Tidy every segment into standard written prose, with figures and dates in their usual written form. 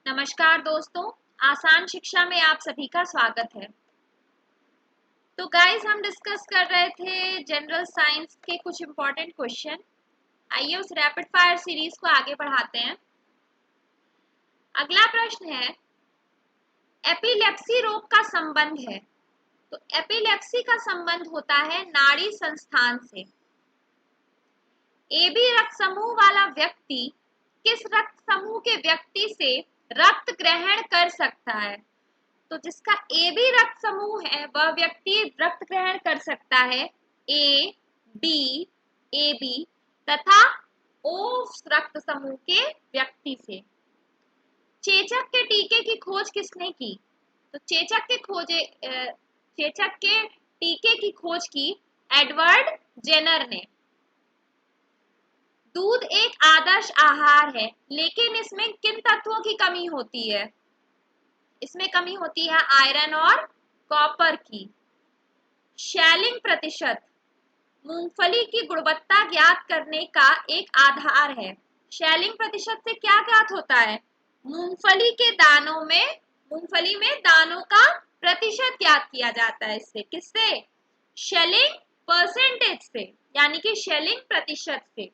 नमस्कार दोस्तों, आसान शिक्षा में आप सभी का स्वागत है। तो गाइस, हम डिस्कस कर रहे थे जनरल साइंस के कुछ इंपॉर्टेंट क्वेश्चन। आइए उस रैपिड फायर सीरीज को आगे बढ़ाते हैं। अगला प्रश्न है, एपिलेप्सी रोग का संबंध है। तो एपिलेप्सी का संबंध होता है नाड़ी संस्थान से। AB रक्त समूह वाला व्यक्ति किस रक्त समूह के व्यक्ति से रक्त ग्रहण कर सकता है? तो जिसका AB रक्त समूह है वह व्यक्ति रक्त ग्रहण कर सकता है A, B, AB तथा O रक्त समूह के व्यक्ति से। चेचक के टीके की खोज किसने की? तो चेचक के टीके की खोज की एडवर्ड जेनर ने। दूध एक आदर्श आहार है, लेकिन इसमें किन तत्वों की कमी होती है? इसमें कमी होती है आयरन और कॉपर की। शैलिंग प्रतिशत मूंगफली की गुणवत्ता ज्ञात करने का एक आधार है। शैलिंग प्रतिशत से क्या ज्ञात होता है? मूंगफली में दानों का प्रतिशत ज्ञात किया जाता है। इससे किससे? शेलिंग परसेंटेज से, यानी कि शेलिंग प्रतिशत से।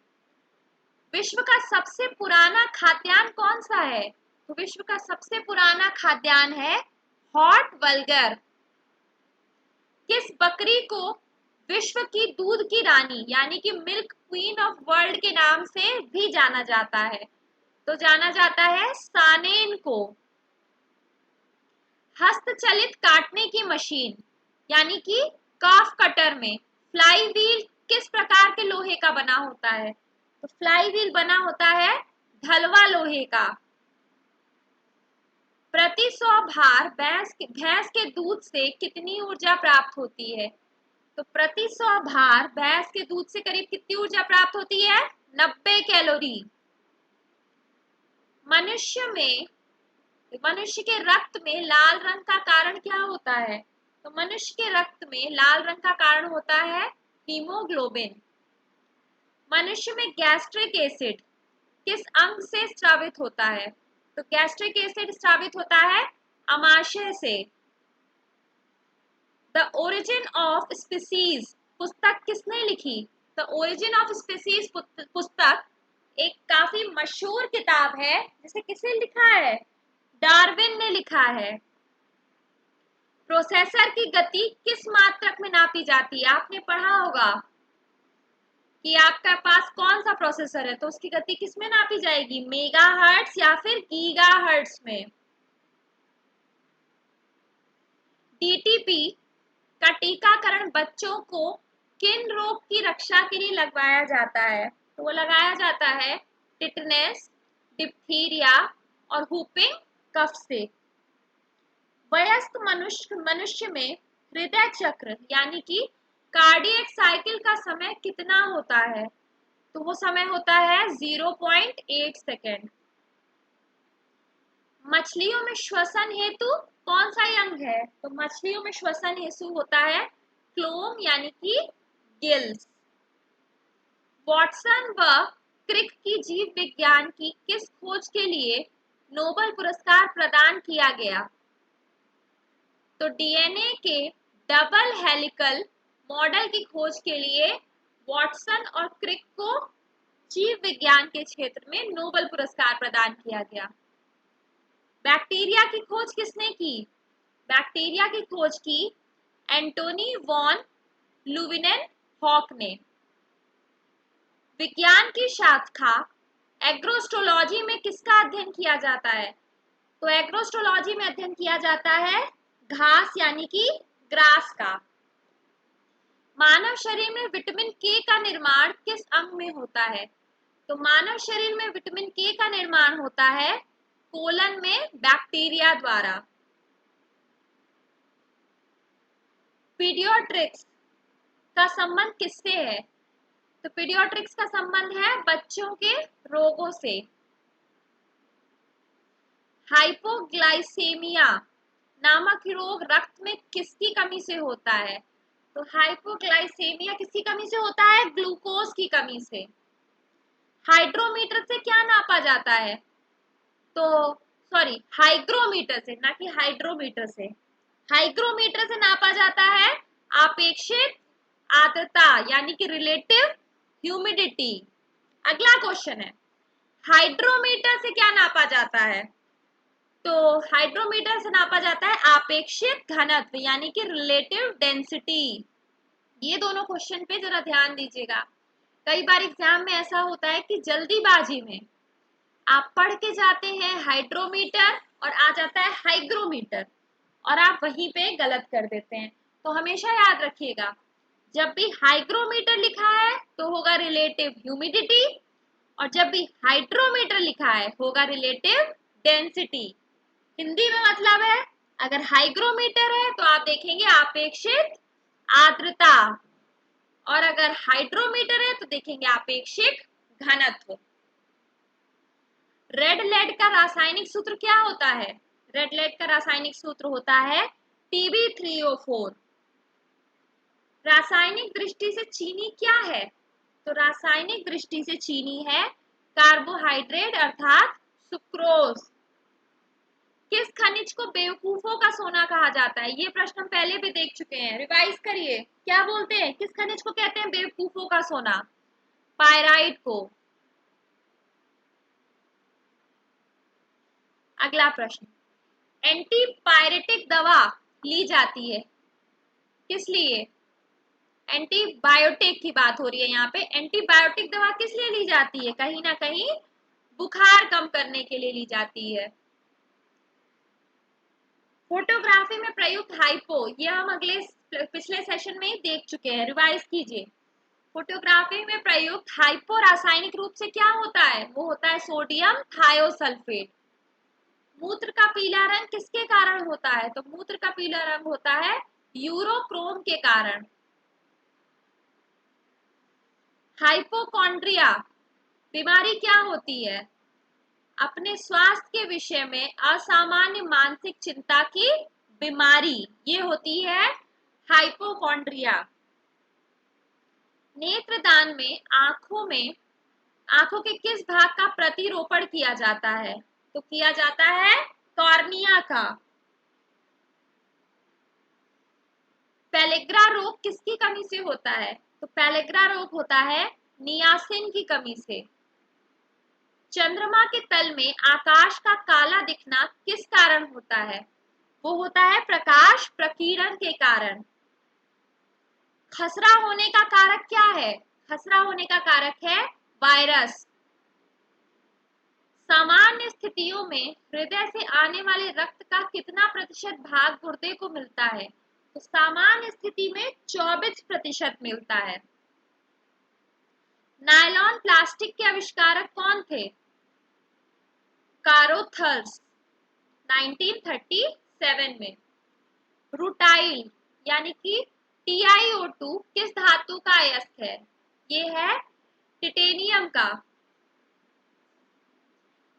विश्व का सबसे पुराना खाद्यान्न कौन सा है? तो विश्व का सबसे पुराना खाद्यान्न है हॉट वल्गर। किस बकरी को विश्व की दूध की रानी यानी कि मिल्क क्वीन ऑफ वर्ल्ड के नाम से भी जाना जाता है? तो जाना जाता है सानेन को। हस्तचलित काटने की मशीन यानी कि काफ कटर में फ्लाई व्हील किस प्रकार के लोहे का बना होता है? तो फ्लाई व्हील बना होता है ढलवा लोहे का। प्रति 100 भार भैंस के दूध से कितनी ऊर्जा प्राप्त होती है? तो प्रति 100 भार भैंस के दूध से करीब कितनी ऊर्जा प्राप्त होती है? 90 कैलोरी। मनुष्य के रक्त में लाल रंग का कारण क्या होता है? तो मनुष्य के रक्त में लाल रंग का कारण होता है हीमोग्लोबिन। मनुष्य में गैस्ट्रिक एसिड किस अंग से स्रावित होता है? तो गैस्ट्रिक एसिड स्रावित होता है अमाशय से। द ओरिजिन ऑफ स्पीसीज पुस्तक किसने लिखी? द ओरिजिन ऑफ स्पीसीज पुस्तक एक काफी मशहूर किताब है, जिसे किसने लिखा है? डार्विन ने लिखा है। प्रोसेसर की गति किस मात्रक में नापी जाती है? आपने पढ़ा होगा कि आपके पास कौन सा प्रोसेसर है तो उसकी गति किस में नापी जाएगी? मेगाहर्ट्ज या फिर गीगाहर्ट्ज में। डीटीपी का टीकाकरण बच्चों को किन रोग की रक्षा के लिए लगवाया जाता है? तो वो लगाया जाता है टिटनेस, डिप्थीरिया और हुपिंग कफ से। वयस्क मनुष्य में हृदय चक्र यानी कि कार्डियक साइकिल का समय कितना होता है? तो वो समय होता है 0.8 सेकेंड। मछलियों में श्वसन हेतु कौन सा अंग है? तो मछलियों में श्वसन हेतु होता है क्लोम यानी कि गिल्स। वॉटसन व क्रिक की जीव विज्ञान की किस खोज के लिए नोबेल पुरस्कार प्रदान किया गया? तो डीएनए के डबल हेलिकल मॉडल की खोज के लिए वॉटसन और क्रिक को जीव विज्ञान के क्षेत्र में नोबेल पुरस्कार प्रदान किया गया। बैक्टीरिया की खोज किसने की? बैक्टीरिया की खोज की एंटोनी वॉन लुविनेन-हॉक ने। विज्ञान की शाखा एग्रोस्टोलॉजी में किसका अध्ययन किया जाता है? तो एग्रोस्टोलॉजी में अध्ययन किया जाता है घास यानी कि ग्रास का। मानव शरीर में विटामिन के का निर्माण किस अंग में होता है? तो मानव शरीर में विटामिन के का निर्माण होता है कोलन में बैक्टीरिया द्वारा। पीडियाट्रिक्स का संबंध किससे है? तो पीडियाट्रिक्स का संबंध है बच्चों के रोगों से। हाइपोग्लाइसेमिया नामक रोग रक्त में किसकी कमी से होता है? तो हाइपोग्लाइसेमिया किसकी कमी से होता है? ग्लूकोज की कमी से। हाइड्रोमीटर से क्या नापा जाता है? तो सॉरी हाइग्रोमीटर से, ना कि हाइड्रोमीटर से। हाइग्रोमीटर से नापा जाता है आपेक्षिक आर्द्रता यानी कि रिलेटिव ह्यूमिडिटी। अगला क्वेश्चन है, हाइड्रोमीटर से क्या नापा जाता है? तो हाइड्रोमीटर से नापा जाता है आपेक्षिक घनत्व यानी कि रिलेटिव डेंसिटी। ये दोनों क्वेश्चन पे जरा ध्यान दीजिएगा। कई बार एग्जाम में ऐसा होता है कि जल्दीबाजी में आप पढ़ के जाते हैं हाइड्रोमीटर और आ जाता है हाइग्रोमीटर और आप वहीं पे गलत कर देते हैं। तो हमेशा याद रखिएगा, जब भी हाइग्रोमीटर लिखा है तो होगा रिलेटिव ह्यूमिडिटी, और जब भी हाइड्रोमीटर लिखा है होगा रिलेटिव डेंसिटी। हिंदी में मतलब है, अगर हाइग्रोमीटर है तो आप देखेंगे आपेक्षिक आर्द्रता, और अगर हाइड्रोमीटर है तो देखेंगे आपेक्षिक घनत्व। रेड लेड का रासायनिक सूत्र क्या होता है? रेड लेड का रासायनिक सूत्र होता है Pb3O4। रासायनिक दृष्टि से चीनी क्या है? तो रासायनिक दृष्टि से चीनी है कार्बोहाइड्रेट अर्थात सुक्रोज। किस खनिज को बेवकूफों का सोना कहा जाता है? ये प्रश्न हम पहले भी देख चुके हैं, रिवाइज करिए। क्या बोलते हैं, किस खनिज को कहते हैं बेवकूफों का सोना? पायराइट को। अगला प्रश्न, एंटीपायरेटिक दवा ली जाती है किस लिए? एंटीबायोटिक की बात हो रही है यहाँ पे। एंटीबायोटिक दवा किस लिए ली जाती है? कहीं ना कहीं बुखार कम करने के लिए ली जाती है। फोटोग्राफी में प्रयुक्त हाइपो, ये हम पिछले सेशन में ही देख चुके हैं, रिवाइज कीजिए। फोटोग्राफी में प्रयुक्त हाइपो रासायनिक रूप से क्या होता है? वो होता है सोडियम थायोसल्फेट। मूत्र का पीला रंग किसके कारण होता है? तो मूत्र का पीला रंग होता है यूरोक्रोम के कारण। हाइपोकॉन्ड्रिया बीमारी क्या होती है? अपने स्वास्थ्य के विषय में असामान्य मानसिक चिंता की बीमारी, ये होती है हाइपोकॉन्ड्रिया। नेत्रदान में आंखों के किस भाग का प्रतिरोपण किया जाता है? तो किया जाता है कॉर्निया का। पेलेग्रा रोग किसकी कमी से होता है? तो पेलेग्रा रोग होता है नियासिन की कमी से। चंद्रमा के तल में आकाश का काला दिखना किस कारण होता है? वो होता है प्रकाश प्रकीर्णन के कारण। खसरा होने का कारक क्या है? खसरा होने का कारक है वायरस। सामान्य स्थितियों में हृदय से आने वाले रक्त का कितना प्रतिशत भाग गुर्दे को मिलता है? तो सामान्य स्थिति में 24% मिलता है। नायलॉन प्लास्टिक के आविष्कारक कौन थे? कारोथर्स 1937 में। रूटाइल यानी कि TiO2 किस धातु का अयस्क है? ये है टिटेनियम का।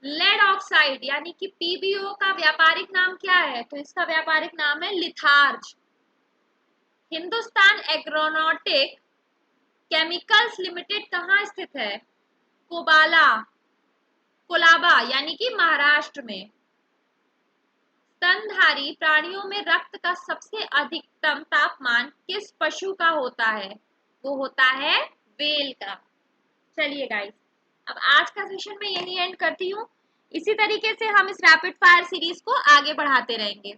लेड ऑक्साइड यानी कि PbO का व्यापारिक नाम क्या है? तो इसका व्यापारिक नाम है लिथार्ज। हिंदुस्तान एग्रोनॉटिक केमिकल्स लिमिटेड कहाँ स्थित है? कोलाबा यानी कि महाराष्ट्र में। स्तनधारी प्राणियों में रक्त का सबसे अधिकतम तापमान किस पशु का होता है? वो होता है व्हेल का। चलिए गाइस, अब आज का सेशन में यही एंड करती हूँ। इसी तरीके से हम इस रैपिड फायर सीरीज को आगे बढ़ाते रहेंगे।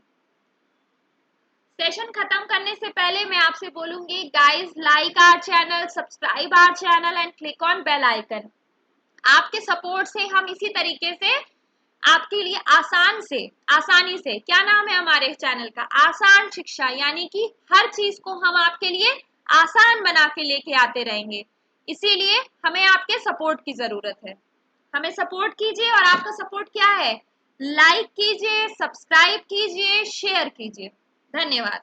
सेशन खत्म करने से पहले मैं आपसे बोलूंगी guys, like our channel, subscribe our channel and click on bell icon. आपके सपोर्ट से हम इसी तरीके से आपके लिए आसानी से, क्या नाम है हमारे चैनल का? आसान शिक्षा, यानी कि हर चीज को हम आपके लिए आसान बना के लेके आते रहेंगे। इसीलिए हमें आपके सपोर्ट की जरूरत है। हमें सपोर्ट कीजिए, और आपका सपोर्ट क्या है? लाइक कीजिए, सब्सक्राइब कीजिए, शेयर कीजिए। धन्यवाद।